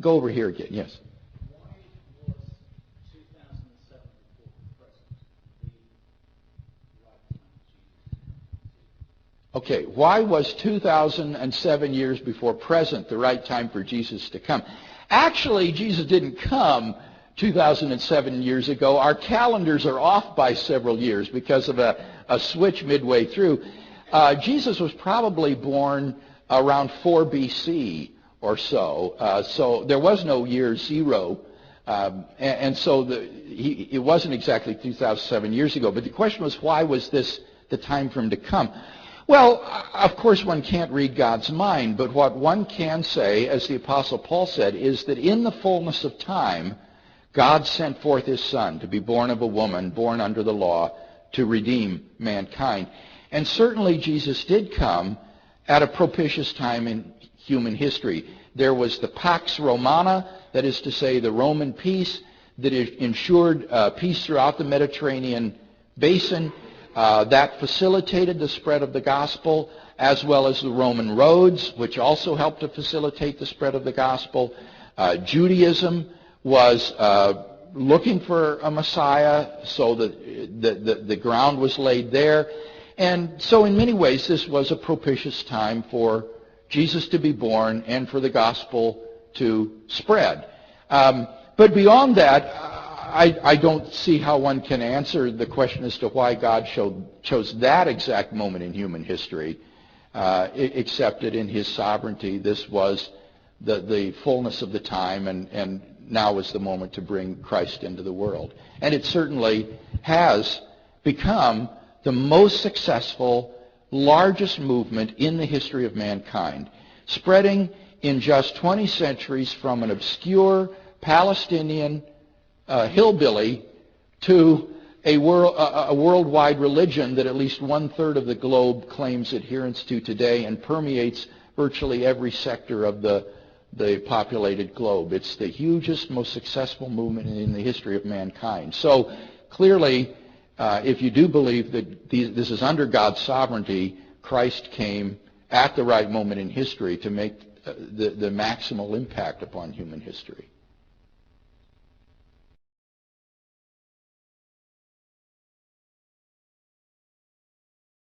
Go over here again, yes. Okay, why was 2007 years before present the right time for Jesus to come? Actually, Jesus didn't come 2007 years ago. Our calendars are off by several years because of a switch midway through. Jesus was probably born around 4 BC or so. So there was no year zero. And so it wasn't exactly 2007 years ago. But the question was, why was this the time for him to come? Well, of course one can't read God's mind, but what one can say, as the Apostle Paul said, is that in the fullness of time, God sent forth his Son to be born of a woman, born under the law, to redeem mankind. And certainly Jesus did come at a propitious time in human history. There was the Pax Romana, that is to say the Roman peace that ensured peace throughout the Mediterranean basin. That facilitated the spread of the gospel, as well as the Roman roads, which also helped to facilitate the spread of the gospel. Judaism was looking for a Messiah, so that the ground was laid there. And so in many ways, this was a propitious time for Jesus to be born and for the gospel to spread. But beyond that, I don't see how one can answer the question as to why God chose that exact moment in human history, except that in his sovereignty, this was the fullness of the time, and now was the moment to bring Christ into the world. And it certainly has become the most successful, largest movement in the history of mankind, spreading in just 20 centuries from an obscure Palestinian hillbilly to a worldwide religion that at least 1/3 of the globe claims adherence to today and permeates virtually every sector of the populated globe. It's the hugest, most successful movement in the history of mankind. So clearly, if you do believe that this is under God's sovereignty, Christ came at the right moment in history to make the maximal impact upon human history.